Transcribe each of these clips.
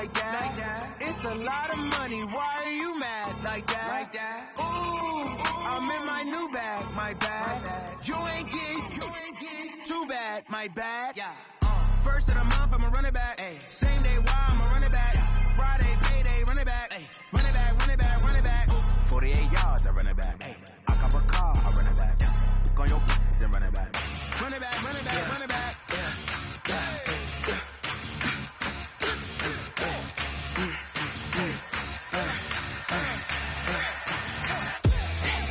like that. It's a lot of money, why are you mad like that? Ooh, I'm in my new bag, my bad. You ain't get too bad, my bad. Yeah. First of the month, I'ma run it back. Ay. Same day, why I'ma run it back. Friday, payday, run it back. Ay. Run it back, run it back, run it back. 48 yards, I run it back. Ay. I cop a car, I run it back. Look on your then run it back. Run it back, run it back, run it back.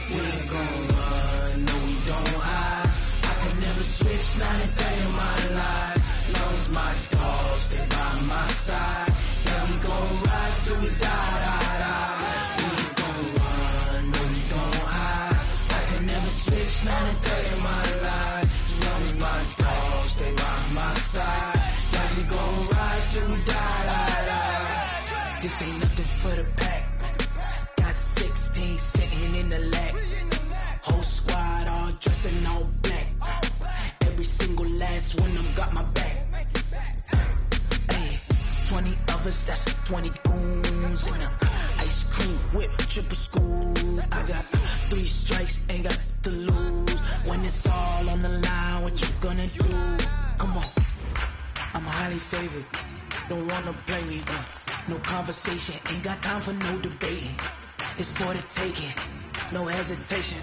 We ain't gon' run, no we don't hide. I can never switch, not a day in my life. Long as my dogs stay by my side. Yeah, we gon' ride till we die. We ain't gon' run, no we don't hide. I can never switch, not a day in my life. Long as my dogs stay by my side. Yeah, we gon' ride till we die. This ain't nothing for the pack. Got 16 sitting in the lap. Whole squad all dressed in all black. Every single last one of them got my back. Hey, 20 of us, that's 20 goons. And ice cream whip, triple school. I got 3 strikes, ain't got to lose. When it's all on the line, what you gonna do? Come on, I'm highly favored. Don't wanna blame me, no conversation, ain't got time for no debating. It's for the taking, no hesitation.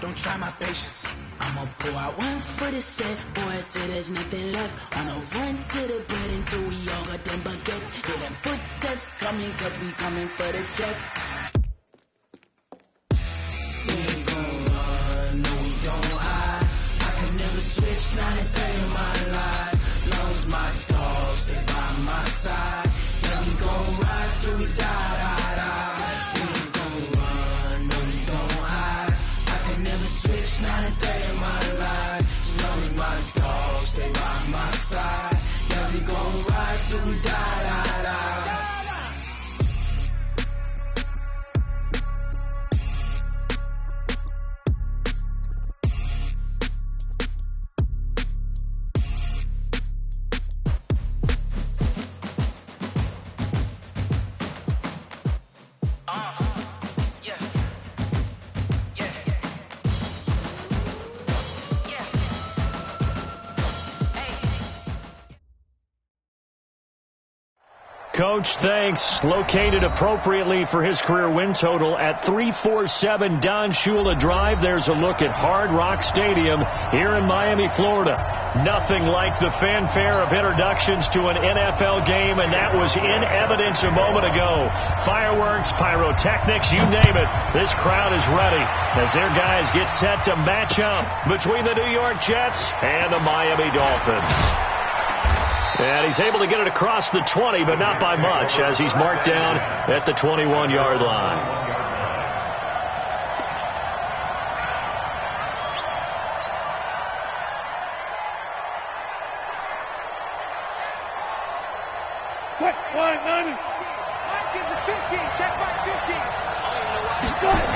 Don't try my patience. I'ma pour out one for the set, boy, till there's nothing left. On a run to the bread until we all got them baguettes. Hear them footsteps coming, cause we coming for the check. We ain't gon' run, no we don't hide. I can never switch, not a day in my life. Long as my dogs stay by my side. Yeah, we gon' ride till we die. We ain't gon' run, no we don't hide. I can never switch, not a day in my life. As long as my dogs stay by my side. Yeah, we gon' ride till we die. Coach, thanks. Located appropriately for his career win total at 347 Don Shula Drive. There's a look at Hard Rock Stadium here in Miami, Florida. Nothing like the fanfare of introductions to an NFL game, and that was in evidence a moment ago. Fireworks, pyrotechnics, you name it. This crowd is ready as their guys get set to match up between the New York Jets and the Miami Dolphins. And he's able to get it across the 20, but not by much, as he's marked down at the 21-yard line. Line 90. Mike gives the 15. Check by 15. He's got it.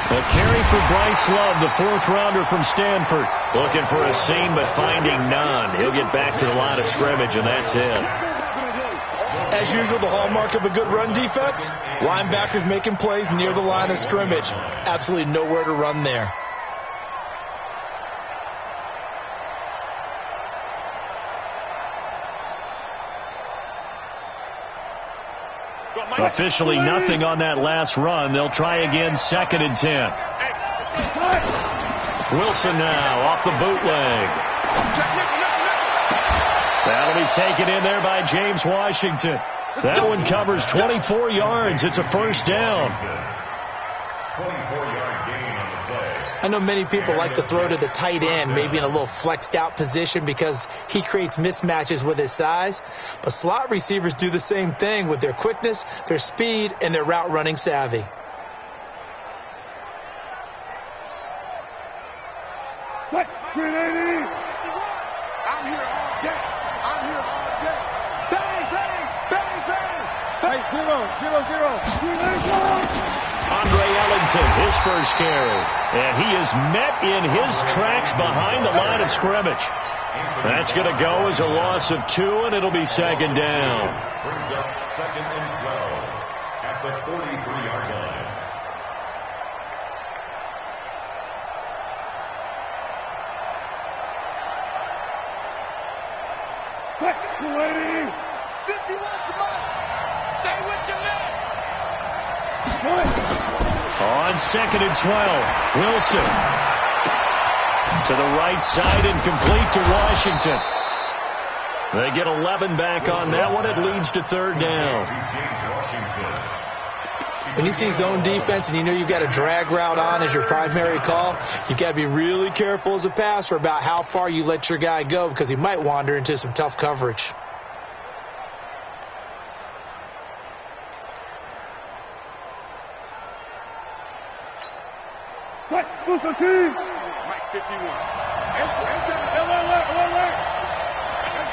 A carry for Bryce Love, the 4th-rounder from Stanford. Looking for a seam, but finding none. He'll get back to the line of scrimmage, and that's it. As usual, the hallmark of a good run defense, linebackers making plays near the line of scrimmage. Absolutely nowhere to run there. Officially nothing on that last run. They'll try again, 2nd and 10. Wilson now off the bootleg. That'll be taken in there by James Washington. That one covers 24 yards. It's a first down. 24-yard gain on the play. I know many people like to throw to the tight end, maybe in a little flexed out position because he creates mismatches with his size. But slot receivers do the same thing with their quickness, their speed, and their route running savvy. Green 80. I'm here all day. I'm here all day. Bang, bang, bang, bang. Hey, 0, 0, 0. Green 80. Andre Ellington, his first carry. And he is met in his tracks behind the line of scrimmage. That's going to go as a loss of 2, and it'll be second down. Brings up 2nd and 12 at the 43-yard line. Quick, 280. 51, come on. Stay with your man. On 2nd and 12, Wilson to the right side and complete to Washington. They get 11 back on that one. It leads to 3rd down. When you see zone defense and you know you've got a drag route on as your primary call, you've got to be really careful as a passer about how far you let your guy go because he might wander into some tough coverage. Quick, Booster T. Mike 51. It's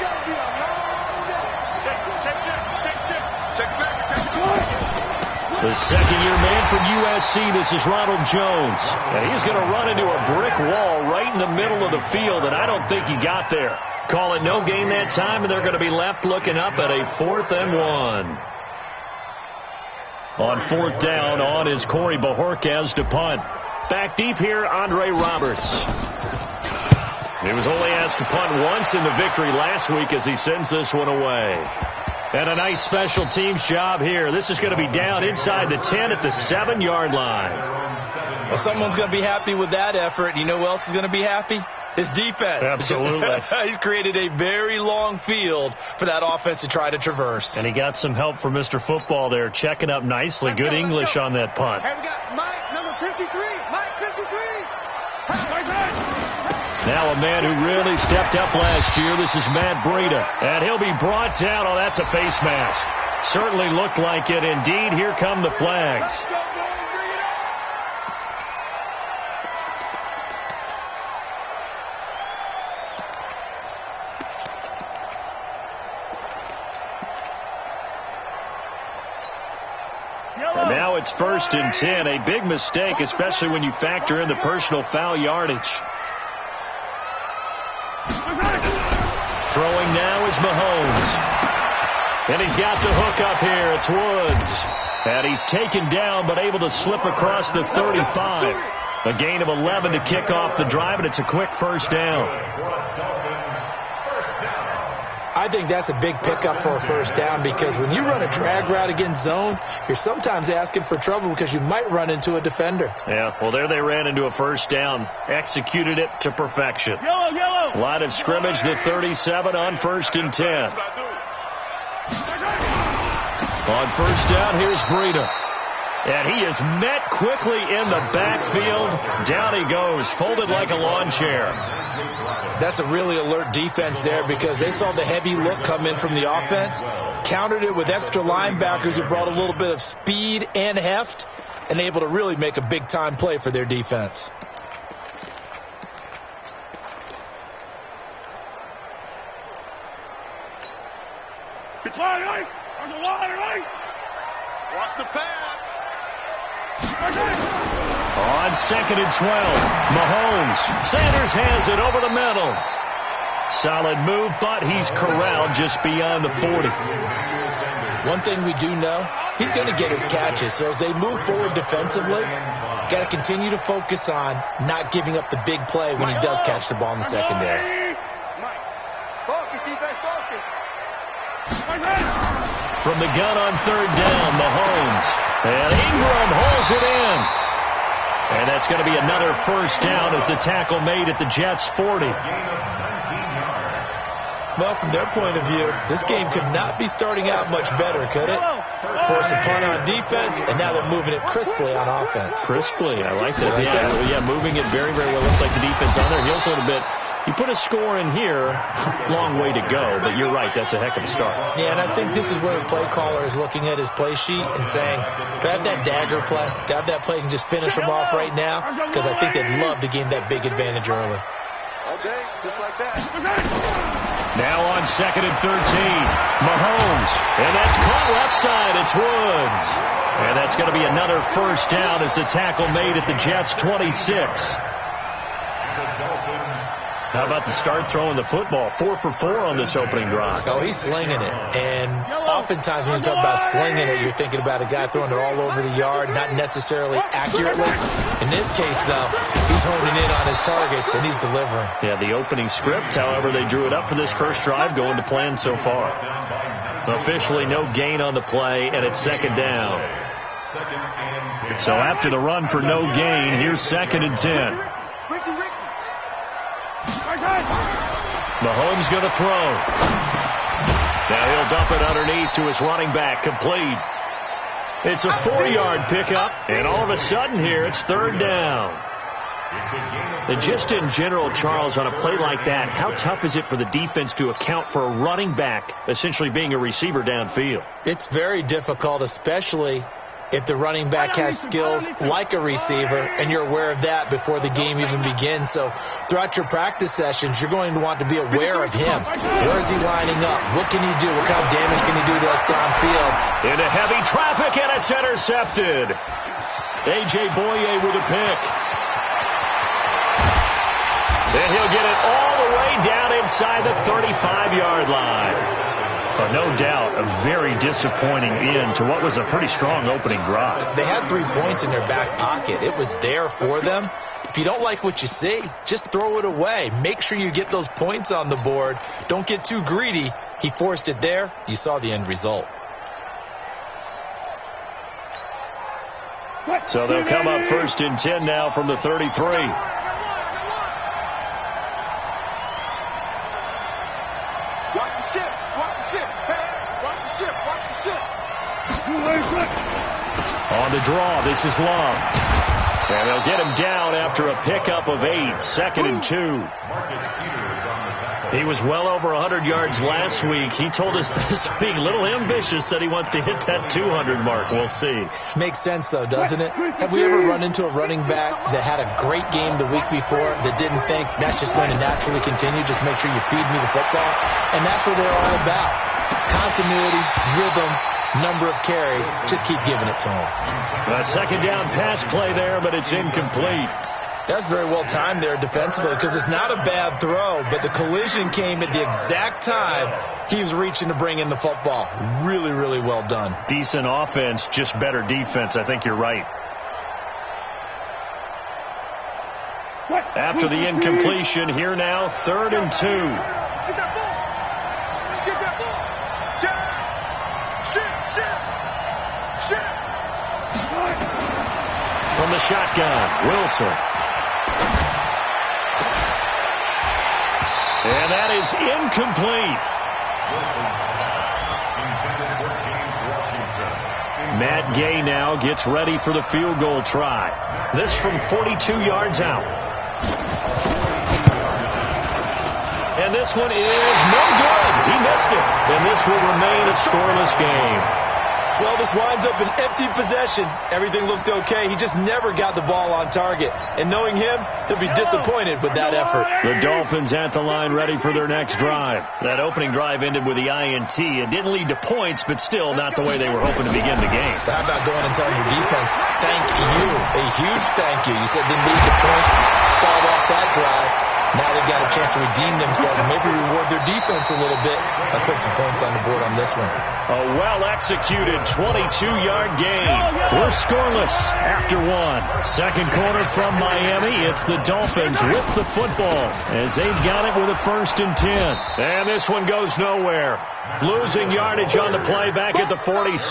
got to be a long day. Check back. The second-year man from USC, this is Ronald Jones. And he's going to run into a brick wall right in the middle of the field, and I don't think he got there. Call it no gain that time, and they're going to be left looking up at a 4th and 1. On 4th down, on is Corey Bajorquez to punt. Back deep here, Andre Roberts. He was only asked to punt once in the victory last week as he sends this one away. And a nice special teams job here. This is going to be down inside the 10 at the 7-yard line. Well, someone's going to be happy with that effort. You know who else is going to be happy? His defense. Absolutely. He's created a very long field for that offense to try to traverse. And he got some help from Mr. Football there, checking up nicely. Good English on that punt. Hey, we got Mike, number 53. Mike 53. Now a man who really stepped up last year. This is Matt Breida. And he'll be brought down. Oh, that's a face mask. Certainly looked like it. Indeed, here come the flags. And now it's 1st and 10. A big mistake, especially when you factor in the personal foul yardage. Throwing now is Mahomes. And he's got the hook up here. It's Woods. And he's taken down but able to slip across the 35. A gain of 11 to kick off the drive, and it's a quick 1st down. I think that's a big pickup for a 1st down because when you run a drag route against zone, you're sometimes asking for trouble because you might run into a defender. Yeah, well, there they ran into a 1st down. Executed it to perfection. Yellow. Line of scrimmage, the 37 on 1st and 10. On 1st down, here's Breida. And he is met quickly in the backfield. Down he goes, folded like a lawn chair. That's a really alert defense there because they saw the heavy look come in from the offense, countered it with extra linebackers who brought a little bit of speed and heft, and able to really make a big-time play for their defense. Decline right. On the line right. Watch the pass. On 2nd and 12, Mahomes. Sanders has it over the middle. Solid move, but he's corralled just beyond the 40. One thing we do know, he's going to get his catches. So as they move forward defensively, got to continue to focus on not giving up the big play when he does catch the ball in the secondary. Focus, defense, focus. From the gun on 3rd down, Mahomes. And Ingram holds it in. And that's going to be another 1st down as the tackle made at the Jets' 40. Well, from their point of view, this game could not be starting out much better, could it? Force a punt on defense, and now they're moving it crisply on offense. Crisply, I like that. Yeah, moving it very, very well. Looks like the defense on there. Heels a little bit. You put a score in here, long way to go, but you're right, that's a heck of a start. Yeah, and I think this is where the play caller is looking at his play sheet and saying, grab that dagger play, grab that play and just finish them off right now, because I think they'd love to gain that big advantage early. Okay, just like that. Now on 2nd and 13, Mahomes, and that's caught left side, it's Woods. And that's going to be another 1st down as the tackle made at the Jets' 26. How about the start throwing the football? 4 for 4 on this opening drive. Oh, he's slinging it. And oftentimes when you talk about slinging it, you're thinking about a guy throwing it all over the yard, not necessarily accurately. In this case, though, he's honing in on his targets, and he's delivering. Yeah, the opening script, however, they drew it up for this first drive, going to plan so far. Officially no gain on the play, and it's second down. So after the run for no gain, here's 2nd and 10. Mahomes going to throw. Now he'll dump it underneath to his running back, complete. It's a 4-yard pickup, and all of a sudden here it's 3rd down. And just in general, Charles, on a play like that, how tough is it for the defense to account for a running back essentially being a receiver downfield? It's very difficult, especially if the running back has skills like a receiver, and you're aware of that before the game even begins. So throughout your practice sessions, you're going to want to be aware of him. Where is he lining up? What can he do? What kind of damage can he do to us downfield? Into heavy traffic, and it's intercepted. A.J. Boye with a pick. Then he'll get it all the way down inside the 35-yard line. But no doubt, a very disappointing end to what was a pretty strong opening drive. They had 3 points in their back pocket. It was there for them. If you don't like what you see, just throw it away. Make sure you get those points on the board. Don't get too greedy. He forced it there. You saw the end result. So they'll come up 1st and 10 now from the 33. On the draw, this is Love. And they'll get him down after a pickup of 8, 2nd and 2. He was well over 100 yards last week. He told us this week, a little ambitious, said he wants to hit that 200 mark. We'll see. Makes sense, though, doesn't it? Have we ever run into a running back that had a great game the week before that didn't think that's just going to naturally continue? Just make sure you feed me the football. And that's what they're all about. Continuity, rhythm, number of carries. Just keep giving it to him. A 2nd down pass play there, but it's incomplete. That's very well timed there defensively, because it's not a bad throw, but the collision came at the exact time he was reaching to bring in the football. Really, really well done. Decent offense, just better defense. I think you're right. After the incompletion, here now, 3rd and 2. Get that ball. Get that ball. Shit. From the shotgun, Wilson. And that is incomplete. Matt Gay now gets ready for the field goal try. This from 42 yards out. And this one is no good. He missed it. And this will remain a scoreless game. Well, this winds up an empty possession. Everything looked okay. He just never got the ball on target. And knowing him, he'll be disappointed with that effort. The Dolphins at the line ready for their next drive. That opening drive ended with the INT. It didn't lead to points, but still not the way they were hoping to begin the game. How about going and telling your defense, thank you, a huge thank you. You said didn't lead to points, start off that drive. Now they've got a chance to redeem themselves and maybe reward their defense a little bit by putting some points on the board on this one. A well-executed 22-yard game. We're scoreless after 1. Second quarter from Miami. It's the Dolphins with the football as they've got it with a 1st and 10. And this one goes nowhere. Losing yardage on the play back at the 46.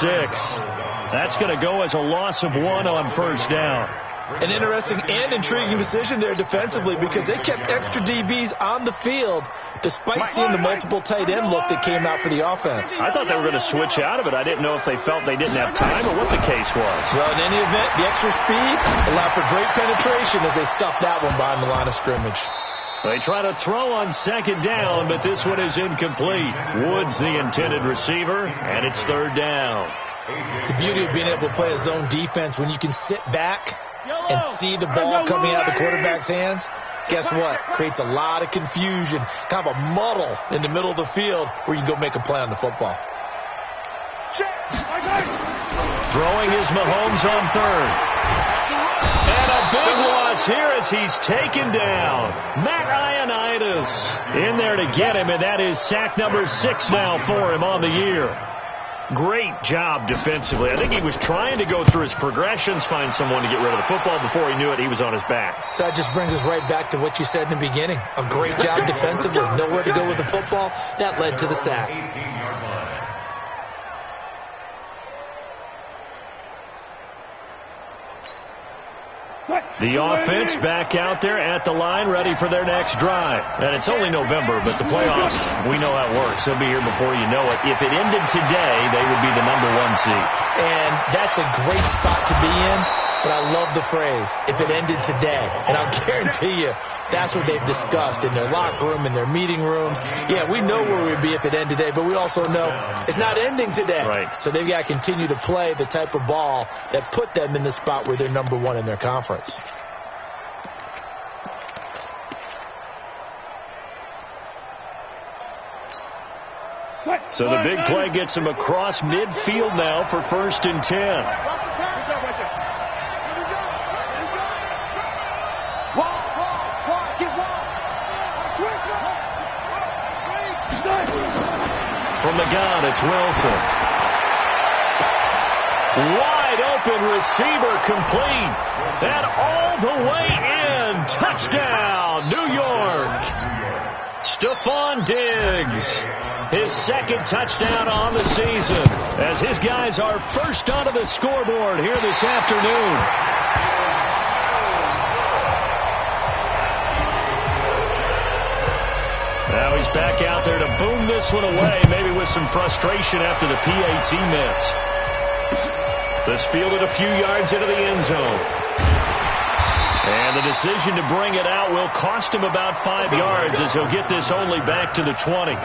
That's going to go as a loss of 1 on 1st down. An interesting and intriguing decision there defensively, because they kept extra DBs on the field despite seeing the multiple tight end look that came out for the offense. I thought they were going to switch out of it. I didn't know if they felt they didn't have time or what the case was. Well, in any event, the extra speed allowed for great penetration as they stuffed that one behind the line of scrimmage. They try to throw on 2nd down, but this one is incomplete. Woods the intended receiver, and it's 3rd down. The beauty of being able to play a zone defense when you can sit back and see the ball coming out of the quarterback's hands, guess what? Creates a lot of confusion, kind of a muddle in the middle of the field where you can go make a play on the football. Throwing is Mahomes on 3rd. And a big loss here as he's taken down. Matt Ioannidis in there to get him, and that is sack number 6 now for him on the year. Great job defensively. I think he was trying to go through his progressions, find someone to get rid of the football. Before he knew it, he was on his back. So that just brings us right back to what you said in the beginning. A great job defensively. Nowhere to go with the football. That led to the sack. The offense back out there at the line, ready for their next drive. And it's only November, but the playoffs, we know how it works. They'll be here before you know it. If it ended today, they would be the #1 seed. And that's a great spot to be in, but I love the phrase, if it ended today. And I'll guarantee you, that's what they've discussed in their locker room, in their meeting rooms. Yeah, we know where we'd be if it ended today, but we also know it's not ending today. Right. So they've got to continue to play the type of ball that put them in the spot where they're #1 in their conference. So the big play gets him across midfield now for 1st and 10. From the gun, it's Wilson. Wide open receiver complete. And all the way in. Touchdown, New York. Stephon Diggs. His 2nd touchdown on the season as his guys are first onto the scoreboard here this afternoon. Now he's back out there to boom this one away, maybe with some frustration after the PAT miss. This fielded a few yards into the end zone. And the decision to bring it out will cost him about 5 yards as he'll get this only back to the 20.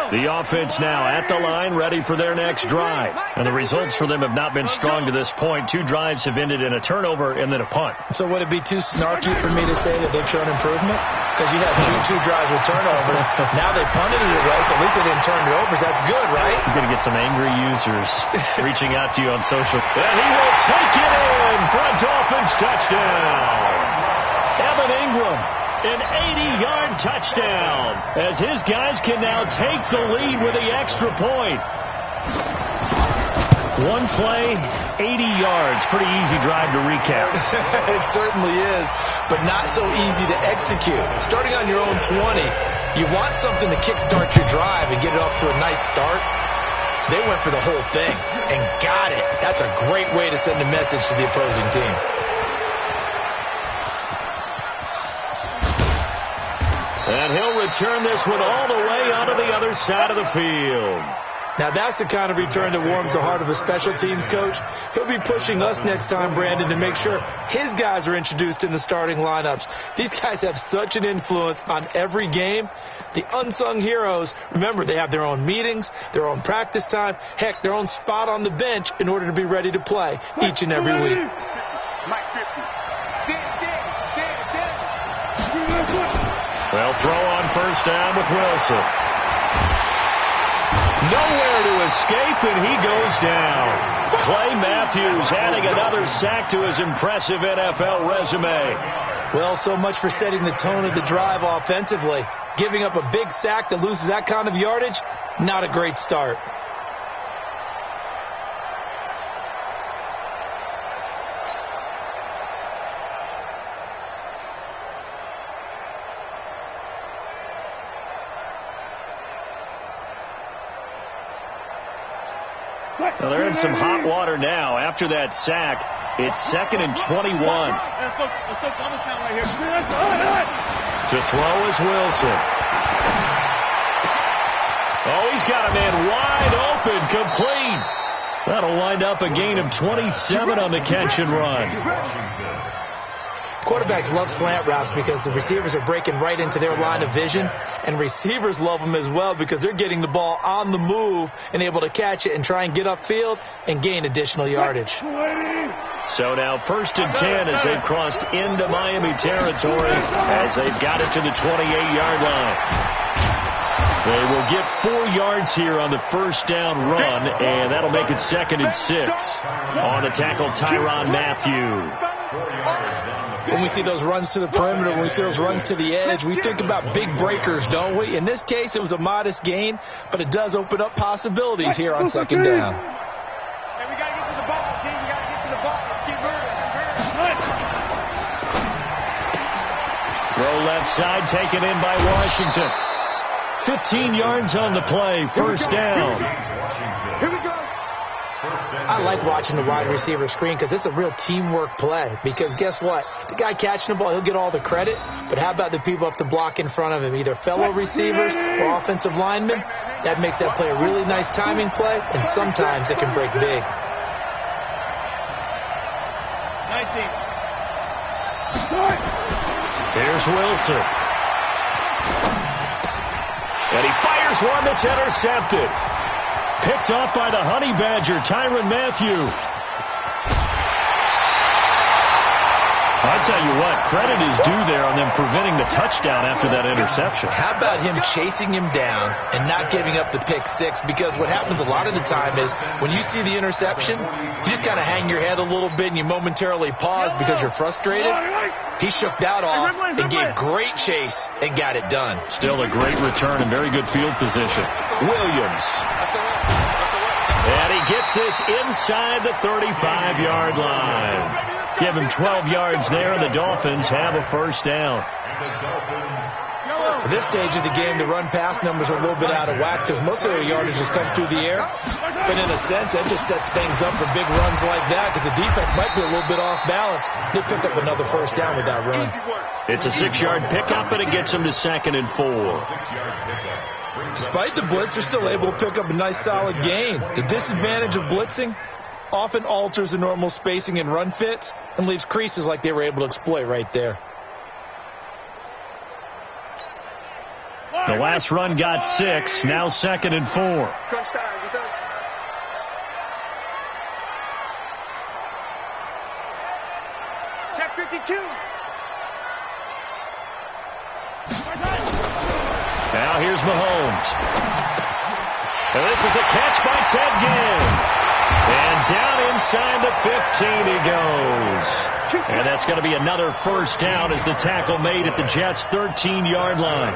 The offense now at the line, ready for their next drive. And the results for them have not been strong to this point. 2 drives have ended in a turnover and then a punt. So would it be too snarky for me to say that they've shown improvement? Because you had two drives with turnovers. Now they punted it away, so at least they didn't turn it over. That's good, right? You're going to get some angry users reaching out to you on social. And he will take it in for a Dolphins touchdown. Evan Ingram. An 80-yard touchdown as his guys can now take the lead with the extra point. One play, 80 yards. Pretty easy drive to recap. It certainly is, but not so easy to execute. Starting on your own 20, you want something to kickstart your drive and get it off to a nice start. They went for the whole thing and got it. That's a great way to send a message to the opposing team. And he'll return this one all the way onto the other side of the field. Now, that's the kind of return that warms the heart of a special teams coach. He'll be pushing us next time, Brandon, to make sure his guys are introduced in the starting lineups. These guys have such an influence on every game. The unsung heroes, remember, they have their own meetings, their own practice time, heck, their own spot on the bench in order to be ready to play each and every week. Well, throw on first down with Wilson. Nowhere to escape, and he goes down. Clay Matthews adding another sack to his impressive NFL resume. Well, so much for setting the tone of the drive offensively. Giving up a big sack that loses that kind of yardage, not a great start. Well, they're in some hot water now. After that sack, it's 2nd and 21. To throw is Wilson. Oh, he's got a man wide open, complete. That'll wind up a gain of 27 on the catch and run. Quarterbacks love slant routes because the receivers are breaking right into their line of vision, and receivers love them as well because they're getting the ball on the move and able to catch it and try and get upfield and gain additional yardage. So now 1st and 10 as they've crossed into Miami territory as they've got it to the 28-yard line. They will get 4 yards here on the first down run, and that'll make it 2nd and 6 on the tackle Tyrann Mathieu. When we see those runs to the perimeter, when we see those runs to the edge, we think about big breakers, don't we? In this case, it was a modest gain, but it does open up possibilities here on 2nd down. Hey, we got to get to the ball, team. We got to get to the ball. Let's keep moving. Throw left side, taken in by Washington. 15 yards on the play, first down. Here we go. I like watching the wide receiver screen because it's a real teamwork play. Because guess what? The guy catching the ball, he'll get all the credit. But how about the people up to block in front of him, either fellow receivers or offensive linemen? That makes that play a really nice timing play, and sometimes it can break big. 19. Here's Wilson. And he fires one that's intercepted. Picked off by the Honey Badger, Tyrann Mathieu. I tell you what, credit is due there on them preventing the touchdown after that interception. How about him chasing him down and not giving up the pick six? Because what happens a lot of the time is when you see the interception, you just kind of hang your head a little bit and you momentarily pause because you're frustrated. He shook that off and gave great chase and got it done. Still a great return and very good field position. Williams. And he gets this inside the 35-yard line. Give him 12 yards there, and the Dolphins have a first down. At this stage of the game, the run-pass numbers are a little bit out of whack because most of their yardage has come through the air. But in a sense, that just sets things up for big runs like that because the defense might be a little bit off balance. They pick up another first down with that run. It's a 6-yard pickup, and it gets them to 2nd and 4. Despite the blitz, they're still able to pick up a nice, solid gain. The disadvantage of blitzing often alters the normal spacing and run fits and leaves creases like they were able to exploit right there. The last run got 6, now 2nd and 4. Crunch time, defense. Check 52. Now here's Mahomes. And this is a catch by Ted Ginn. And down inside the 15 he goes. And that's going to be another first down as the tackle made at the Jets' 13-yard line.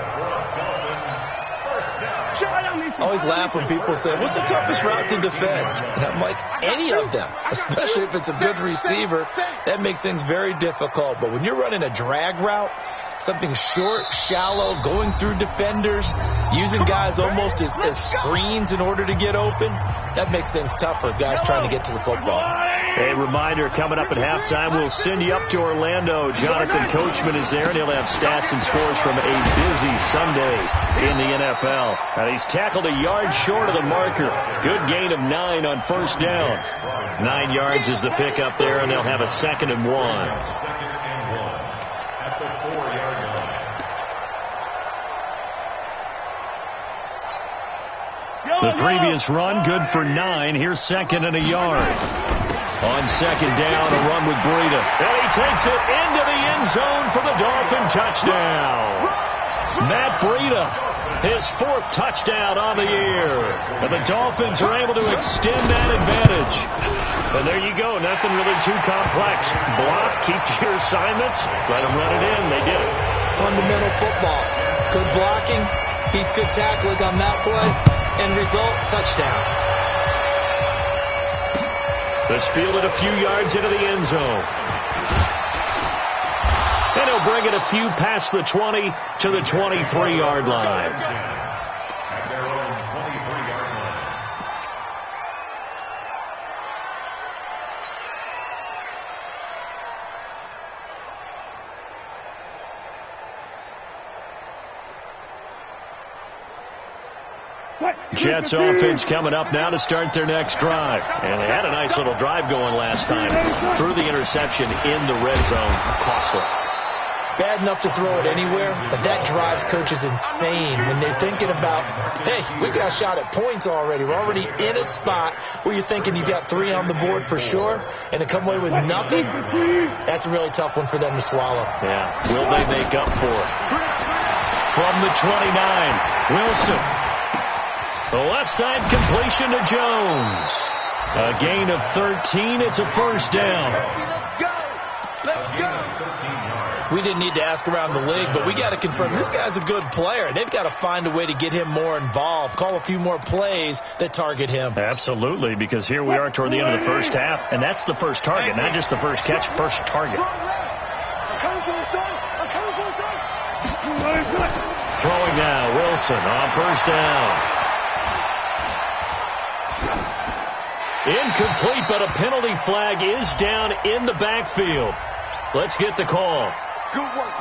I always laugh when people say, what's the toughest route to defend? And I'm like, any of them, especially if it's a good receiver. That makes things very difficult. But when you're running a drag route, something short, shallow, going through defenders, using guys almost as screens in order to get open, that makes things tougher, guys trying to get to the football. A reminder, coming up at halftime, we'll send you up to Orlando. Jonathan Coachman is there, and he'll have stats and scores from a busy Sunday in the NFL. And he's tackled a yard short of the marker. Good gain of 9 on first down. 9 yards is the pickup there, and they'll have a 2nd and 1. At the 4-yard line. The previous run, good for 9. Here's 2nd and a yard. On 2nd down, a run with Breida. And he takes it into the end zone for the Dolphin touchdown. Matt Breida, his 4th touchdown on the year. And the Dolphins are able to extend that advantage. And there you go, nothing really too complex. Block, keep to your assignments, let them run it in. They did it. Fundamental football. Good blocking beats good tackling on that play. End result, touchdown. This fielded a few yards into the end zone. And he'll bring it a few past the 20 to the 23-yard line. At their own 23-yard line. Jets offense coming up now to start their next drive. And they had a nice little drive going last time. Threw the interception in the red zone. Costly. Bad enough to throw it anywhere, but that drives coaches insane when they're thinking about, hey, we got a shot at points already. We're already in a spot where you're thinking you got 3 on the board for sure, and to come away with nothing, that's a really tough one for them to swallow. Yeah. Will they make up for it? From the 29, Wilson. The left side completion to Jones. A gain of 13. It's a first down. Let's go. We didn't need to ask around the league, but we got to confirm this guy's a good player. They've got to find a way to get him more involved, call a few more plays that target him. Absolutely, because here we are toward the end of the first half, and that's the first target, not just the first catch, first target. Throwing now, Wilson on first down. Incomplete, but a penalty flag is down in the backfield. Let's get the call.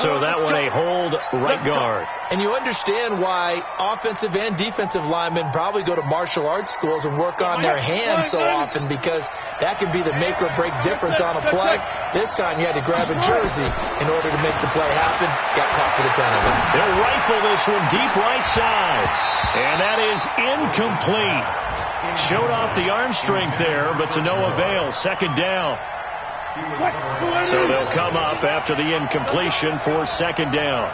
So that one a hold right guard. And you understand why offensive and defensive linemen probably go to martial arts schools and work on their hands so often, because that can be the make or break difference on a play. This time you had to grab a jersey in order to make the play happen. Got caught for the penalty. They'll rifle this one deep right side. And that is incomplete. Showed off the arm strength there, but to no avail. Second down. So they'll come up after the incompletion for second down.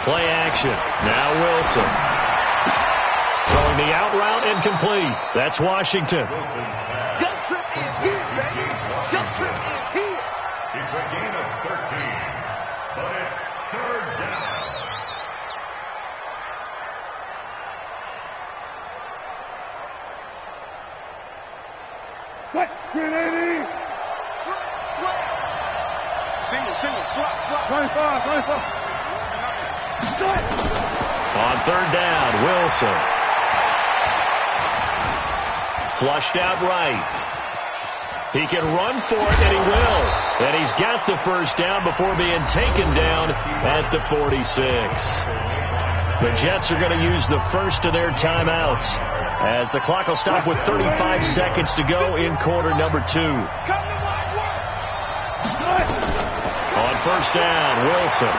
Play action. Now Wilson. Throwing the out route, incomplete. That's Washington. Gut trip is here, baby. Gut trip is here. It's a gain of 13, but it's third down. Grenade! Single, slot. 25. On third down, Wilson. Flushed out right. He can run for it, and he will. And he's got the first down before being taken down at the 46. The Jets are going to use the first of their timeouts, as the clock will stop with 35 seconds to go in quarter number 2. On first down, Wilson.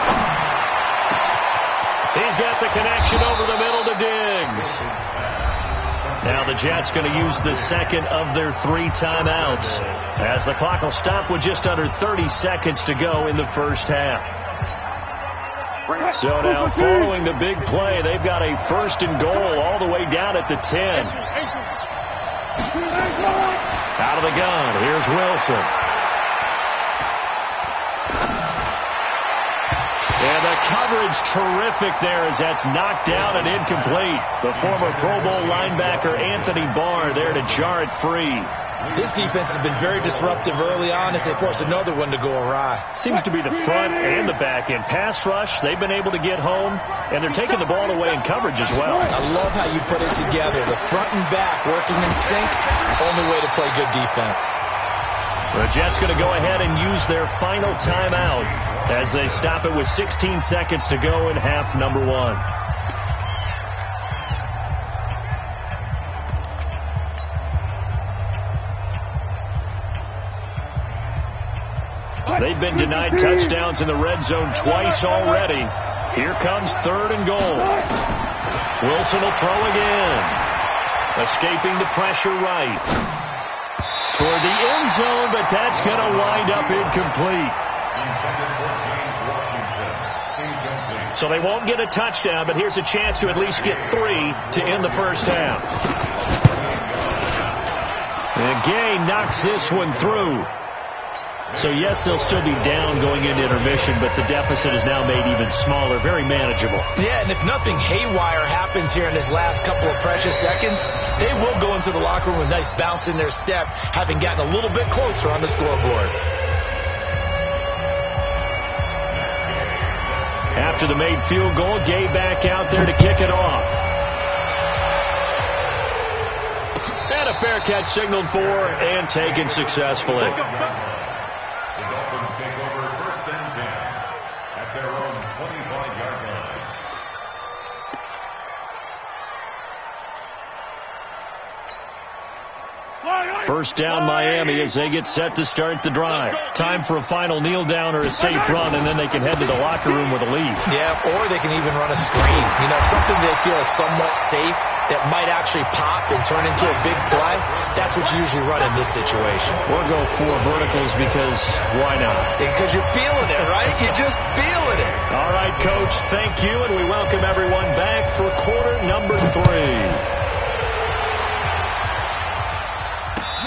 He's got the connection over the middle to Diggs. Now the Jets going to use the second of their 3 timeouts, as the clock will stop with just under 30 seconds to go in the first half. So now, following the big play, they've got a first and goal all the way down at the 10. Out of the gun, here's Wilson. And the coverage terrific there, as that's knocked down and incomplete. The former Pro Bowl linebacker Anthony Barr there to jar it free. This defense has been very disruptive early on as they force another one to go awry. Seems to be the front and the back end. Pass rush, they've been able to get home, and they're taking the ball away in coverage as well. I love how you put it together. The front and back working in sync, only way to play good defense. The Jets going to go ahead and use their final timeout as they stop it with 16 seconds to go in half number 1. They've been denied touchdowns in the red zone twice already. Here comes third and goal. Wilson will throw again. Escaping the pressure right. Toward the end zone, but that's going to wind up incomplete. So they won't get a touchdown, but here's a chance to at least get 3 to end the first half. And Gay knocks this one through. So, yes, they'll still be down going into intermission, but the deficit is now made even smaller, very manageable. Yeah, and if nothing haywire happens here in this last couple of precious seconds, they will go into the locker room with a nice bounce in their step, having gotten a little bit closer on the scoreboard. After the made field goal, Gay back out there to kick it off. And a fair catch signaled for and taken successfully. The Dolphins take over first and 10 at their own 25-yard line. First down Miami as they get set to start the drive. Time for a final kneel down or a safe run, and then they can head to the locker room with a lead. Yeah, or they can even run a screen. You know, something they feel is somewhat safe that might actually pop and turn into a big play. That's what you usually run in this situation. Or go 4 verticals because why not? Because you're feeling it, right? You're just feeling it. All right, Coach, thank you, and we welcome everyone back for quarter number 3.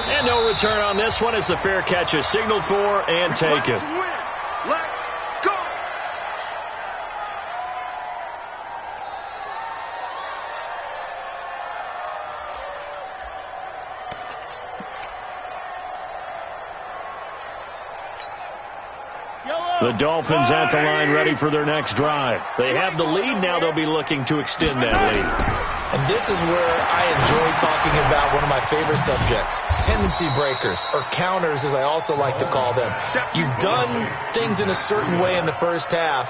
And no return on this one as the fair catch is signaled for and taken. Let's go. The Dolphins at the line ready for their next drive. They have the lead. Now they'll be looking to extend that lead. And this is where I enjoy talking about one of my favorite subjects, tendency breakers, or counters as I also like to call them. You've done things in a certain way in the first half,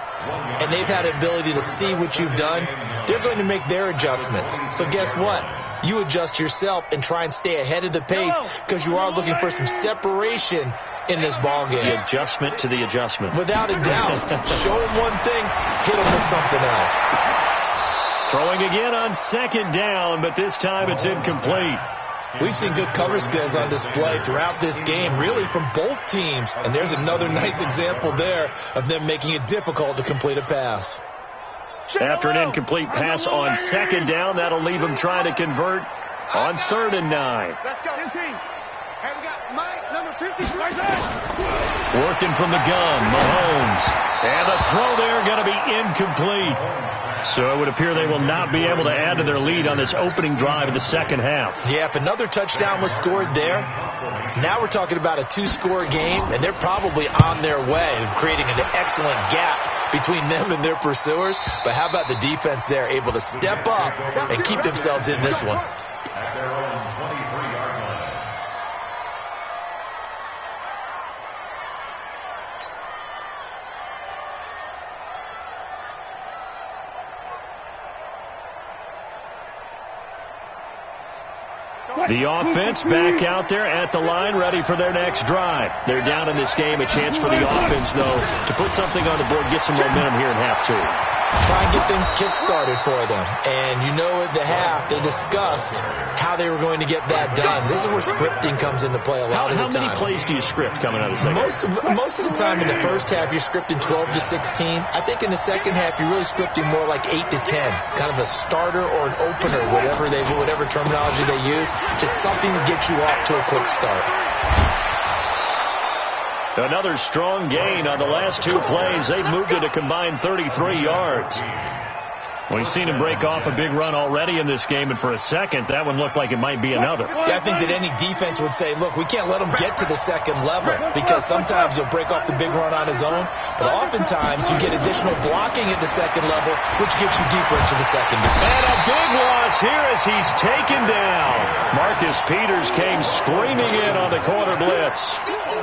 and they've had the ability to see what you've done. They're going to make their adjustments. So guess what? You adjust yourself and try and stay ahead of the pace because you are looking for some separation in this ball game. The adjustment to the adjustment. Without a doubt. Show them one thing, hit them with something else. Throwing again on second down, but this time it's incomplete. We've seen good cover skills on display throughout this game, really from both teams. And there's another nice example there of them making it difficult to complete a pass. After an incomplete pass on second down, that'll leave them trying to convert on 3rd and 9. Let's go. 15. Hey, we got Mike, number 53. Working from the gun, Mahomes. And the throw there going to be incomplete. So it would appear they will not be able to add to their lead on this opening drive of the second half. Yeah, if another touchdown was scored there, now we're talking about a 2-score game, and they're probably on their way of creating an excellent gap between them and their pursuers. But how about the defense there, able to step up and keep themselves in this one? At their own 23-yard line. The offense back out there at the line, ready for their next drive. They're down in this game. A chance for the offense, though, to put something on the board, get some momentum here in half 2. Try and get things kick-started for them. And you know at the half, they discussed how they were going to get that done. This is where scripting comes into play a lot of the time. How many plays do you script coming out of the second half? Most of the time in the first half, you're scripting 12 to 16. I think in the second half, you're really scripting more like 8 to 10. Kind of a starter or an opener, whatever terminology they use. Just something to get you off to a quick start. Another strong gain on the last 2 plays. They've moved it a combined 33 yards. We've seen him break off a big run already in this game, and for a second, that one looked like it might be another. Yeah, I think that any defense would say, look, we can't let him get to the second level because sometimes he'll break off the big run on his own, but oftentimes you get additional blocking at the second level, which gets you deeper into the secondary. And a big loss here as he's taken down. Marcus Peters came screaming in on the corner blitz.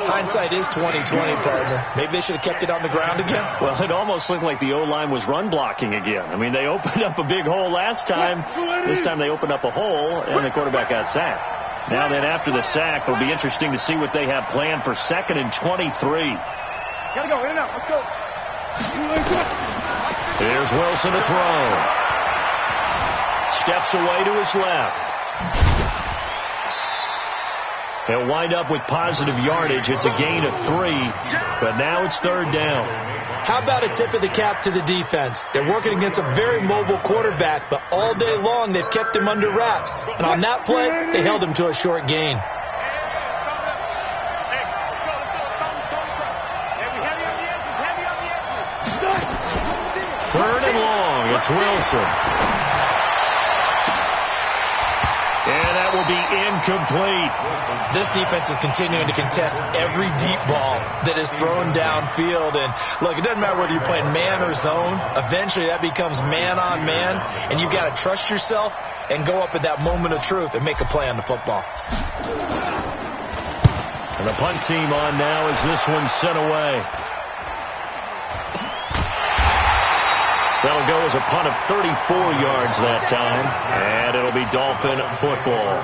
Hindsight is 20/20, partner. Maybe they should have kept it on the ground again. Well, it almost looked like the O-line was run blocking again. I mean, they opened up a big hole last time. This time they opened up a hole, and the quarterback got sacked. Now then, after the sack, it'll be interesting to see what they have planned for 2nd and 23. Gotta go, in and out, let's go. Here's Wilson to throw. Steps away to his left. He'll wind up with positive yardage. It's a gain of 3, but now it's 3rd down. How about a tip of the cap to the defense? They're working against a very mobile quarterback, but all day long they've kept him under wraps. And on that play, they held him to a short gain. 3rd and long. It's Wilson. And that will be incomplete. This defense is continuing to contest every deep ball that is thrown downfield. And look, it doesn't matter whether you're playing man or zone. Eventually that becomes man on man. And you've got to trust yourself and go up at that moment of truth and make a play on the football. And the punt team on now as this one's sent away. That'll go as a punt of 34 yards that time. And it'll be Dolphin football.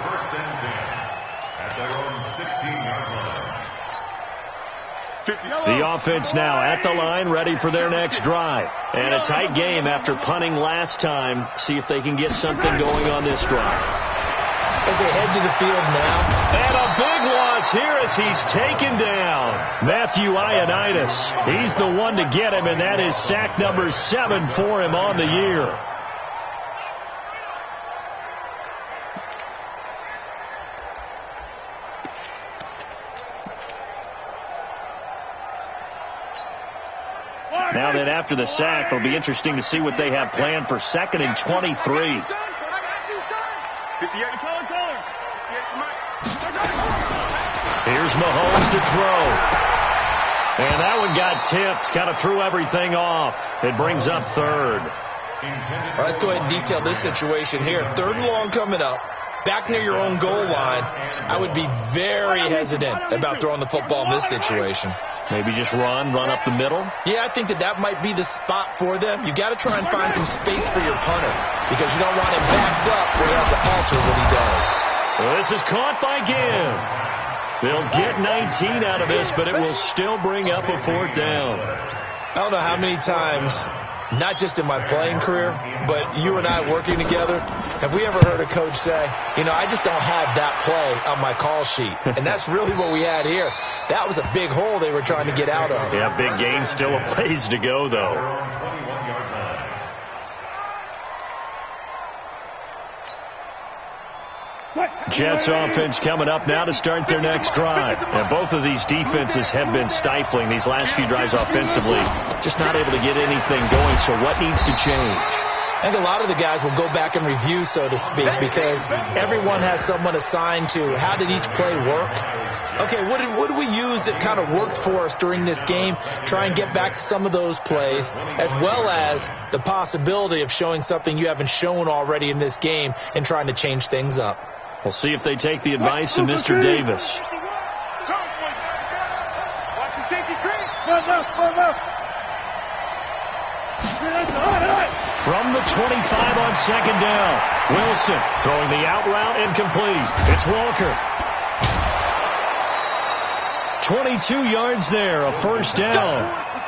The offense now at the line, ready for their next drive. And a tight game after punting last time. See if they can get something going on this drive. As they head to the field now. And a big loss here as he's taken down. Matthew Ioannidis. He's the one to get him, and that is sack number 7 for him on the year. Now that after the sack, it'll be interesting to see what they have planned for 2nd and 23. Here's Mahomes to throw. And that one got tipped. Kind of threw everything off. It brings up 3rd. All right, let's go ahead and detail this situation here. 3rd and long coming up. Back near your own goal line. I would be very hesitant about throwing the football in this situation. Maybe just run up the middle? Yeah, I think that might be the spot for them. You got to try and find some space for your punter because you don't want him backed up where he has to alter what he does. Well, this is caught by Gibb. They'll get 19 out of this, but it will still bring up a 4th down. I don't know how many times, not just in my playing career, but you and I working together, have we ever heard a coach say, I just don't have that play on my call sheet. And that's really what we had here. That was a big hole they were trying to get out of. Yeah, big gain, still a ways to go, though. Jets offense coming up now to start their next drive. And both of these defenses have been stifling these last few drives offensively. Just not able to get anything going, so what needs to change? I think a lot of the guys will go back and review, so to speak, because everyone has someone assigned to how did each play work. Okay, what did we use that kind of worked for us during this game? Try and get back to some of those plays, as well as the possibility of showing something you haven't shown already in this game and trying to change things up. We'll see if they take the advice of Mr. Davis. Watch the safety creep. From the 25 on 2nd down. Wilson throwing the out route incomplete. It's Walker. 22 yards there, a 1st down.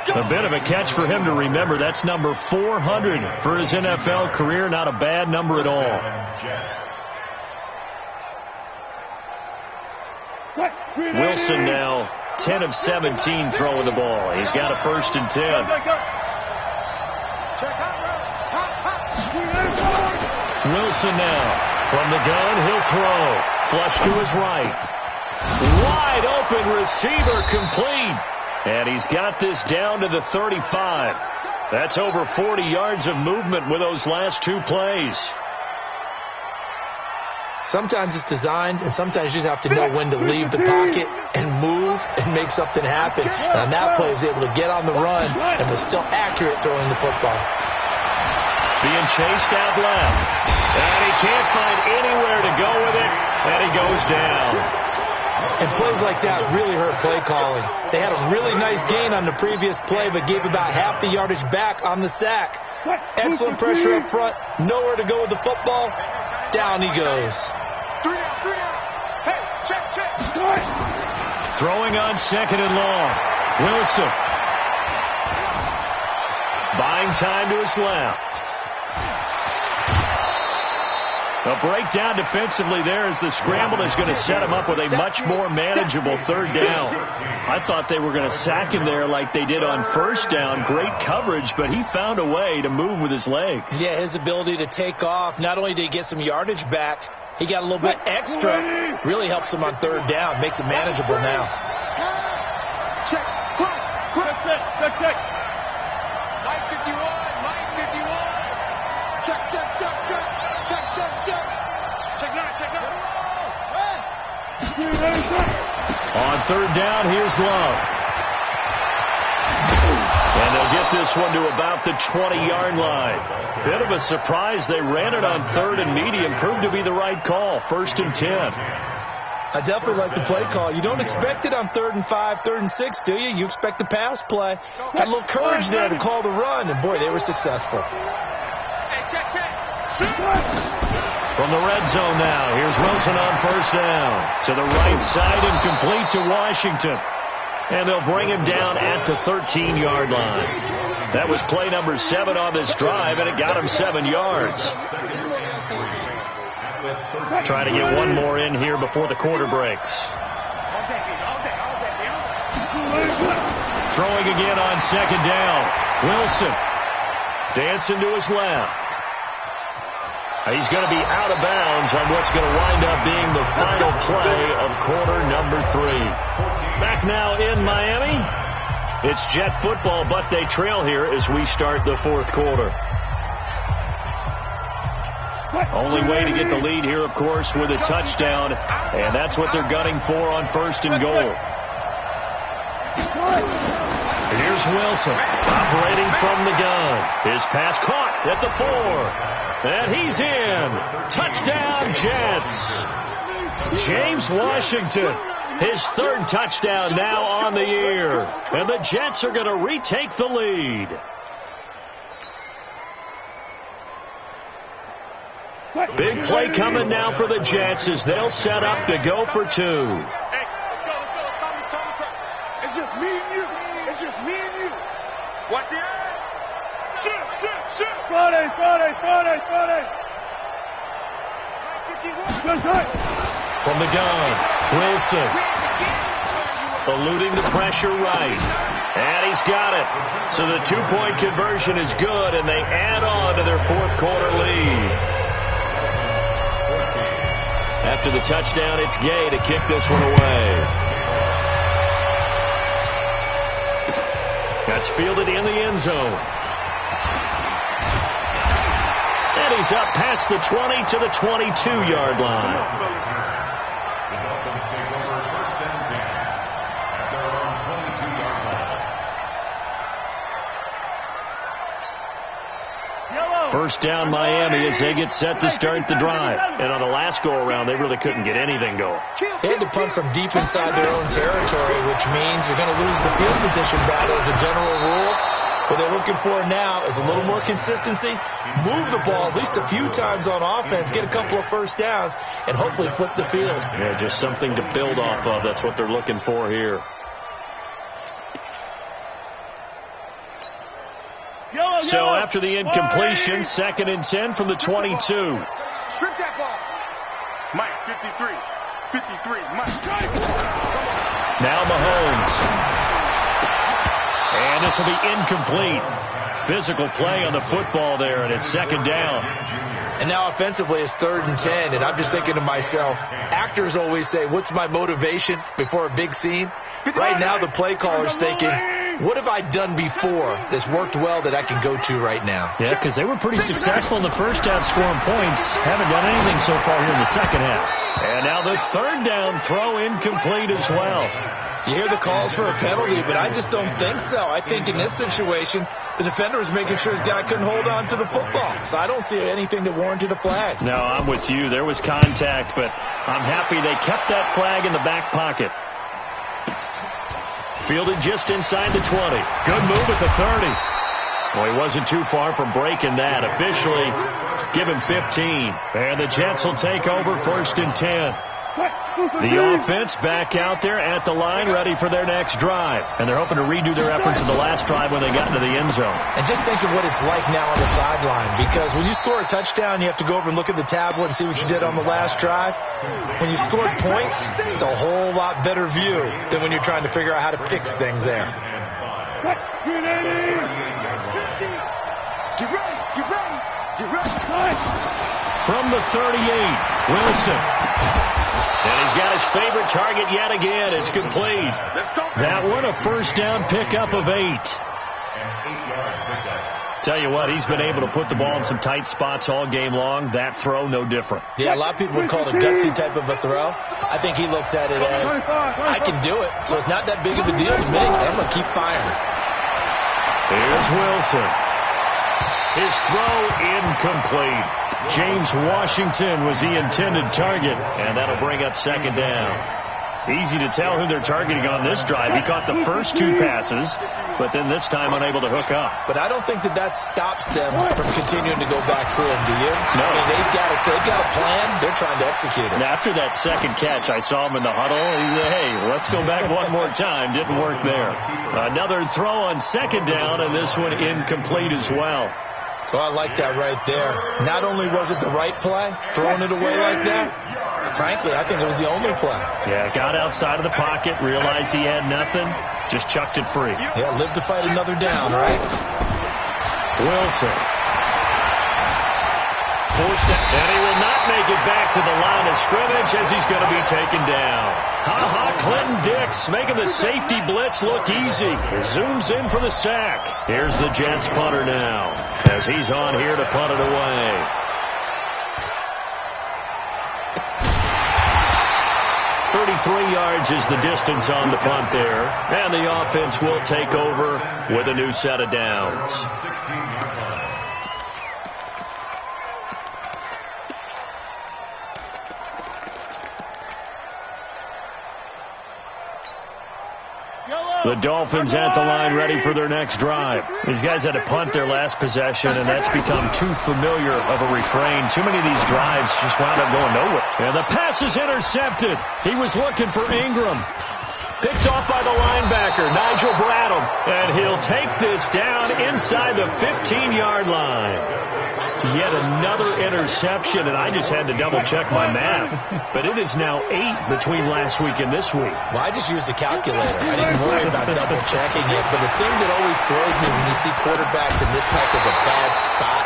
A bit of a catch for him to remember. That's number 400 for his NFL career. Not a bad number at all. Wilson now 10 of 17 throwing the ball. He's got a 1st and 10. Wilson now from the gun. He'll throw. Flush to his right. Wide open receiver complete. And he's got this down to the 35. That's over 40 yards of movement with those last 2 plays. Sometimes it's designed, and sometimes you just have to know when to leave the pocket and move and make something happen. And on that play, he was able to get on the run and was still accurate throwing the football. Being chased out left. And he can't find anywhere to go with it, and he goes down. And plays like that really hurt play calling. They had a really nice gain on the previous play, but gave about half the yardage back on the sack. Excellent pressure up front. Nowhere to go with the football. Down he goes. Hey, check. Throwing on 2nd and long. Wilson. Buying time to his left. A breakdown defensively there as the scramble is going to set him up with a much more manageable 3rd down. I thought they were going to sack him there like they did on 1st down. Great coverage, but he found a way to move with his legs. Yeah, his ability to take off. Not only did he get some yardage back, he got a little bit extra. Really helps him on 3rd down. Makes it manageable now. Check. Check. Mike 51. Check. Check now. On 3rd down, here's Love. And they'll get this one to about the 20-yard line. Bit of a surprise. They ran it on 3rd and medium. Proved to be the right call. 1st and 10. I definitely like the play call. You don't expect it on 3rd and 5, 3rd and 6, do you? You expect a pass play. Had a little courage there to call the run, and boy, they were successful. Hey, check. From the red zone now, here's Wilson on 1st down. To the right side and complete to Washington. And they'll bring him down at the 13-yard line. That was play number 7 on this drive, and it got him 7 yards. Try to get one more in here before the quarter breaks. Throwing again on second down. Wilson dancing to his left. He's going to be out of bounds on what's going to wind up being the final play of quarter number 3. Back now in Miami. It's Jet football, but they trail here as we start the fourth quarter. Only way to get the lead here, of course, with a touchdown, and that's what they're gunning for on first and goal. Here's Wilson operating from the gun. His pass caught at the 4. And he's in. Touchdown, Jets. James Washington, his 3rd touchdown now on the year. And the Jets are going to retake the lead. Big play coming now for the Jets as they'll set up to go for 2. Hey, let's go. It's just me and you. It's just me and you. Watch the eye. Shoot. Friday. From the gun, Wilson. Eluding the pressure right. And he's got it. So the 2-point conversion is good, and they add on to their fourth quarter lead. After the touchdown, it's Gay to kick this one away. That's fielded in the end zone. And he's up past the 20 to the 22-yard line. First down Miami as they get set to start the drive. And on the last go-around, they really couldn't get anything going. They had to punt from deep inside their own territory, which means they're going to lose the field position battle as a general rule. What they're looking for now is a little more consistency, move the ball at least a few times on offense, get a couple of first downs, and hopefully flip the field. Yeah, just something to build off of. That's what they're looking for here. So after the incompletion, 2nd and 10 from the 22. Strip that ball. Mike, 53, Mike. Now Mahomes. And this will be incomplete. Physical play on the football there, and it's 2nd down. And now offensively it's 3rd and 10, and I'm just thinking to myself, actors always say, what's my motivation before a big scene? Right now the play caller's thinking, what have I done before that's worked well that I can go to right now? Yeah, because they were pretty successful in the first half scoring points. Haven't done anything so far here in the second half. And now the 3rd down throw incomplete as well. You hear the calls for a penalty, but I just don't think so. I think in this situation, the defender was making sure his guy couldn't hold on to the football. So I don't see anything that warranted a flag. No, I'm with you. There was contact, but I'm happy they kept that flag in the back pocket. Fielded just inside the 20. Good move at the 30. Well, he wasn't too far from breaking that. Officially, give him 15. And the Jets will take over 1st and 10. The offense back out there at the line, ready for their next drive. And they're hoping to redo their efforts in the last drive when they got into the end zone. And just think of what it's like now on the sideline. Because when you score a touchdown, you have to go over and look at the tablet and see what you did on the last drive. When you scored points, it's a whole lot better view than when you're trying to figure out how to fix things there. From the 38, Wilson. And he's got his favorite target yet again. It's complete. That one, a first down pickup of 8. Tell you what, he's been able to put the ball in some tight spots all game long. That throw, no different. Yeah, a lot of people would call it a gutsy type of a throw. I think he looks at it as, I can do it, so it's not that big of a deal to me. I'm going to keep firing. Here's Wilson. His throw incomplete. James Washington was the intended target, and that'll bring up 2nd down. Easy to tell who they're targeting on this drive. He caught the first 2 passes, but then this time unable to hook up. But I don't think that stops them from continuing to go back to him, do you? No. I mean, they've got a plan. They're trying to execute it. And after that second catch, I saw him in the huddle. He said, hey, let's go back one more time. Didn't work there. Another throw on second down, and this one incomplete as well. Oh, I like that right there. Not only was it the right play, throwing it away like that, frankly, I think it was the only play. Yeah, got outside of the pocket, realized he had nothing, just chucked it free. Yeah, live to fight another down, right? Wilson. Forced it, and he will not make it back to the line of scrimmage as he's going to be taken down. Clinton Dix making the safety blitz look easy. Zooms in for the sack. Here's the Jets punter now as he's on here to punt it away. .33 yards is the distance on the punt there, and the offense will take over with a new set of downs. The Dolphins at the line ready for their next drive. These guys had to punt their last possession, and that's become too familiar of a refrain. Too many of these drives just wound up going nowhere. And the pass is intercepted. He was looking for Ingram. Picked off by the linebacker, Nigel Bradham. And he'll take this down inside the 15-yard line. Yet another interception, and I just had to double-check my math. But it is now 8 between last week and this week. Well, I just used the calculator. I didn't worry about double-checking it. But the thing that always throws me when you see quarterbacks in this type of a bad spot,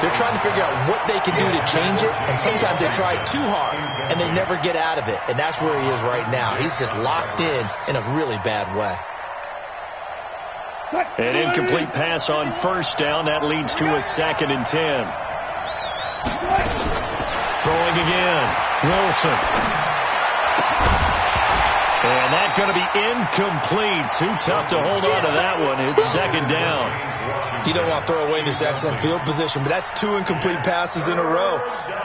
they're trying to figure out what they can do to change it, and sometimes they try too hard, and they never get out of it. And that's where he is right now. He's just locked in a really bad way. An incomplete pass on first down. That leads to a 2nd and 10. Throwing again. Wilson. And that's going to be incomplete. Too tough to hold on to that one. It's 2nd down. You don't want to throw away this excellent field position, but that's 2 incomplete passes in a row.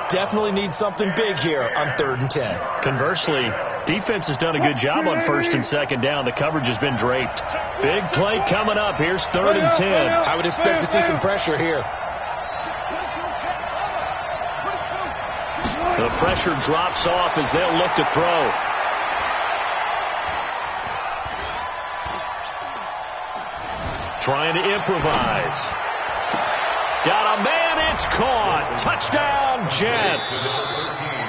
Definitely need something big here on 3rd and 10. Conversely, defense has done a good job on 1st and 2nd down. The coverage has been draped. Big play coming up. Here's 3rd and 10. I would expect to see some pressure here. The pressure drops off as they'll look to throw. Trying to improvise. Got a man, it's caught. Touchdown, Jets.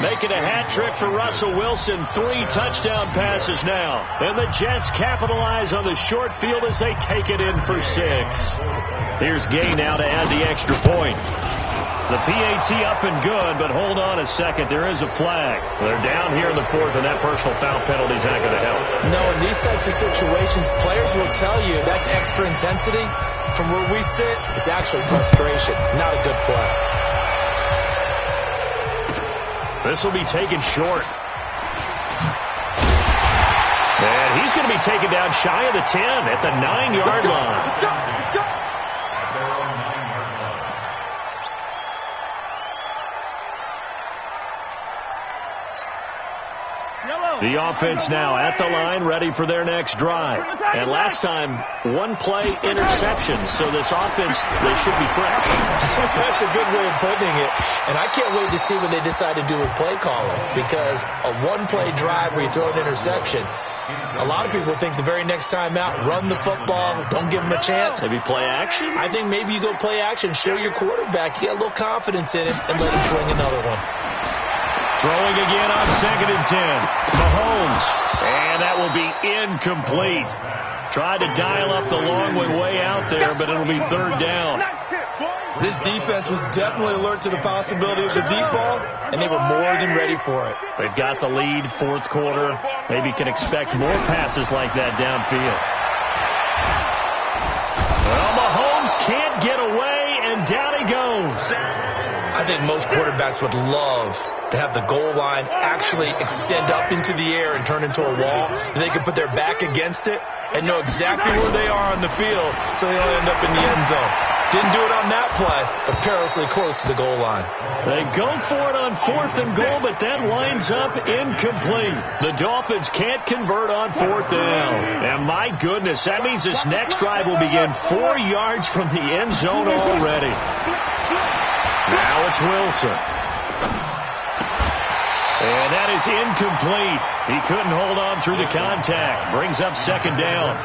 Making a hat trick for Russell Wilson. 3 touchdown passes now. And the Jets capitalize on the short field as they take it in for 6. Here's Gay now to add the extra point. The PAT up and good, but hold on a second. There is a flag. They're down here in the 4th, and that personal foul penalty is not going to help. No, in these types of situations, players will tell you that's extra intensity. From where we sit, it's actually frustration. Not a good play. This will be taken short. And he's going to be taken down shy of the 10 at the 9-yard line. The offense now at the line, ready for their next drive. And last time, 1-play interception. So this offense, they should be fresh. That's a good way of putting it. And I can't wait to see what they decide to do with play calling. Because a 1-play drive where you throw an interception, a lot of people think the very next time out, run the football, don't give them a chance. Maybe play action? I think maybe you go play action, show your quarterback, you get a little confidence in him, and let him fling another one. Throwing again on 2nd and 10. Mahomes. And that will be incomplete. Tried to dial up the long one way out there, but it'll be 3rd down. This defense was definitely alert to the possibility of the deep ball, and they were more than ready for it. They've got the lead, 4th quarter. Maybe can expect more passes like that downfield. Well, Mahomes can't get away, and down he goes. I think most quarterbacks would love to have the goal line actually extend up into the air and turn into a wall. They can put their back against it and know exactly where they are on the field so they don't end up in the end zone. Didn't do it on that play, but perilously close to the goal line. They go for it on 4th and goal, but that winds up incomplete. The Dolphins can't convert on 4th down. And my goodness, that means this next drive will begin 4 yards from the end zone already. Now it's Wilson. And that is incomplete. He couldn't hold on through the contact. Brings up 2nd down.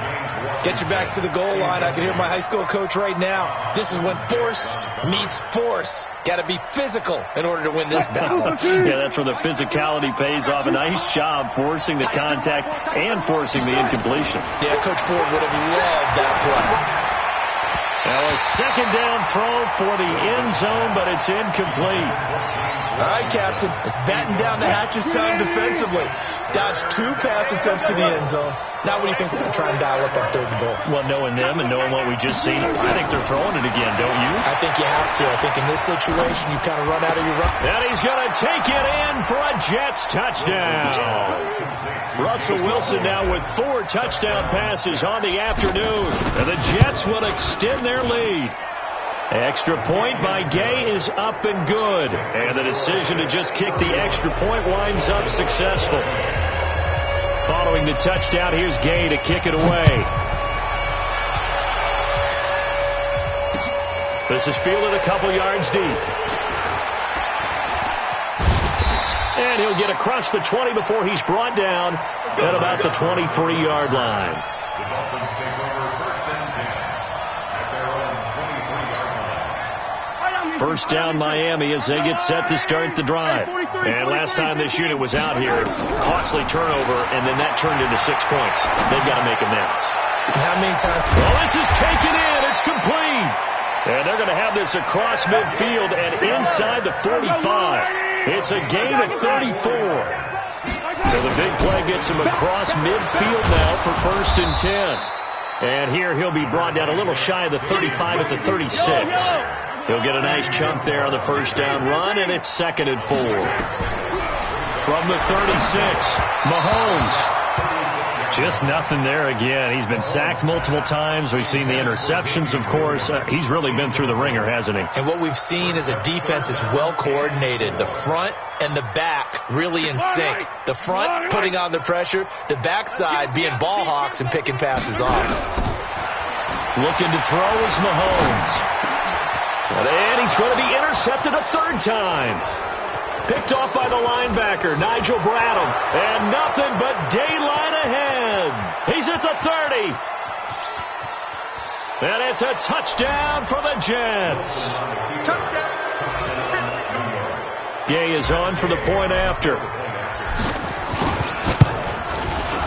Get your backs to the goal line. I can hear my high school coach right now. This is when force meets force. Got to be physical in order to win this battle. Yeah, that's where the physicality pays off. A nice job forcing the contact and forcing the incompletion. Yeah, Coach Ford would have loved that play. Now a 2nd down throw for the end zone, but it's incomplete. All right, Captain. It's batten down the hatches time defensively. Dodged 2 pass attempts to the end zone. Now what do you think they're going to try and dial up on 3rd and goal? Well, knowing them and knowing what we just seen, I think they're throwing it again, don't you? I think you have to. I think in this situation, you kind of run out of your run. And he's going to take it in for a Jets touchdown. Russell Wilson now with 4 touchdown passes on the afternoon. And the Jets will extend their lead. Extra point by Gay is up and good. And the decision to just kick the extra point winds up successful. Following the touchdown, here's Gay to kick it away. This is fielded a couple yards deep. And he'll get across the 20 before he's brought down at about the 23-yard line. The Dolphins take over 1st and 10 at their own 23-yard line. First down Miami as they get set to start the drive. And last time this unit was out here, costly turnover, and then that turned into 6 points. They've got to make amends. How many times? Well, this is taken in. It's complete. And they're going to have this across midfield and inside the 45. It's a gain of 34. So the big play gets him across midfield now for 1st and 10. And here he'll be brought down a little shy of the 35 at the 36. He'll get a nice chunk there on the 1st down run, and it's 2nd and 4. From the 36, Mahomes. Just nothing there again. He's been sacked multiple times. We've seen the interceptions, of course. He's really been through the ringer, hasn't he? And what we've seen is a defense that's well coordinated. The front and the back really in sync. The front putting on the pressure. The backside being ball hawks and picking passes off. Looking to throw is Mahomes. And he's going to be intercepted a 3rd time. Picked off by the linebacker, Nigel Bradham. And nothing but daylight ahead. He's at the 30. And it's a touchdown for the Jets. Gay is on for the point after.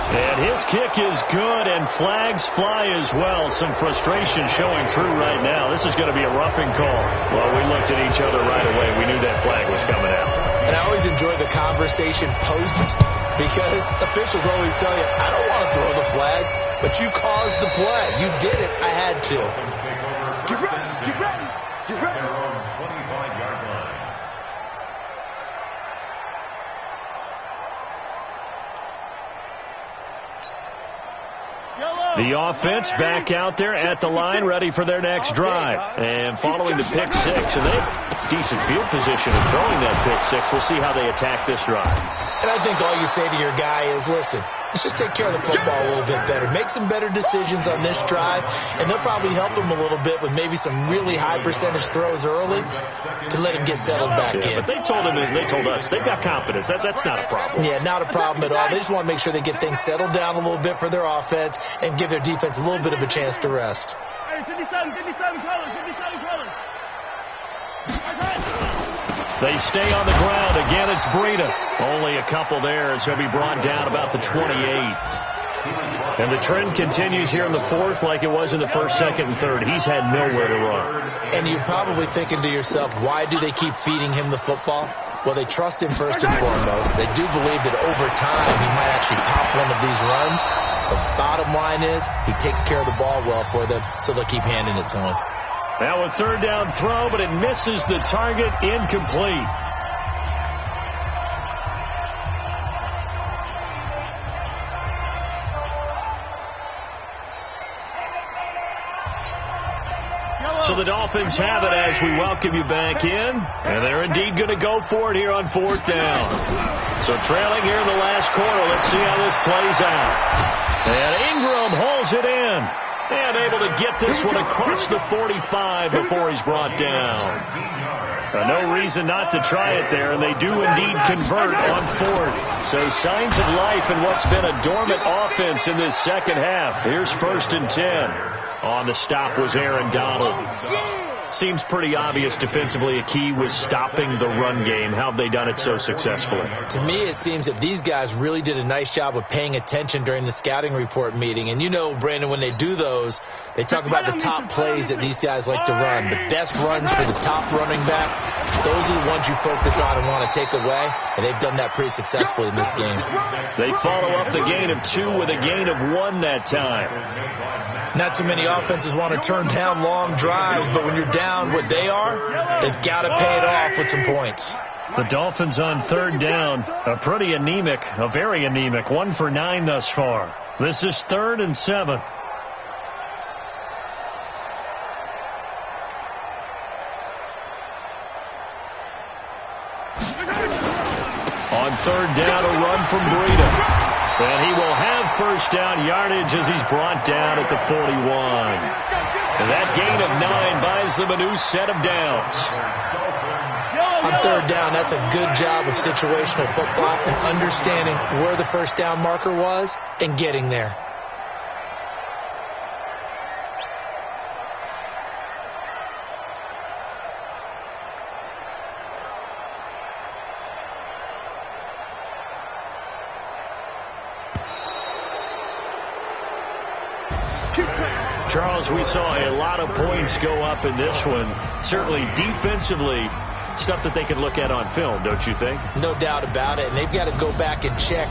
And his kick is good, and flags fly as well. Some frustration showing through right now. This is going to be a roughing call. Well, we looked at each other right away. We knew that flag was coming out. And I always enjoy the conversation post because officials always tell you, I don't want to throw the flag, but you caused the play. You did it. I had to. Get ready. Get ready. Get ready. Their own 25-yard line. The offense back out there at the line, ready for their next drive. And following the pick 6, and they have decent field position in throwing that pick 6. We'll see how they attack this drive. And I think all you say to your guy is, listen, let's just take care of the football a little bit better. Make some better decisions on this drive, and they'll probably help him a little bit with maybe some really high percentage throws early to let him get settled back in. But they told us they've got confidence. That's not a problem. Yeah, not a problem at all. They just want to make sure they get things settled down a little bit for their offense and give their defense a little bit of a chance to rest. Hey, 57 colors. They stay on the ground. Again, it's Breida. Only a couple there as he'll be brought down about the 28. And the trend continues here in the 4th like it was in the 1st, 2nd, and 3rd. He's had nowhere to run. And you're probably thinking to yourself, why do they keep feeding him the football? Well, they trust him first and foremost. They do believe that over time he might actually pop one of these runs. The bottom line is he takes care of the ball well for them, so they'll keep handing it to him. Now a third down throw, but it misses the target, incomplete. So the Dolphins have it as we welcome you back in. And they're indeed going to go for it here on fourth down. So trailing here in the last quarter. Let's see how this plays out. And Ingram holds it in. And able to get this one across the 45 before he's brought down. No reason not to try it there, and they do indeed convert on fourth. So signs of life in what's been a dormant offense in this second half. Here's 1st and 10. On the stop was Aaron Donald. Seems pretty obvious defensively a key was stopping the run game. How have they done it so successfully? To me, it seems that these guys really did a nice job of paying attention during the scouting report meeting. And you know, Brandon, when they do those, they talk about the top plays that these guys like to run. The best runs for the top running back, those are the ones you focus on and want to take away. And they've done that pretty successfully in this game. They follow up the gain of 2 with a gain of 1 that time. Not too many offenses want to turn down long drives, but when you're down what they are, they've got to pay it off with some points. The Dolphins on third down, a very anemic, 1 for 9 thus far. This is 3rd and 7. On third down, a run from Breida. And he will have first down yardage as he's brought down at the 41. And that gain of 9 buys them a new set of downs. On third down, that's a good job of situational football and understanding where the first down marker was and getting there. Charles, we saw a lot of points go up in this one. Certainly defensively, stuff that they can look at on film, don't you think? No doubt about it. And they've got to go back and check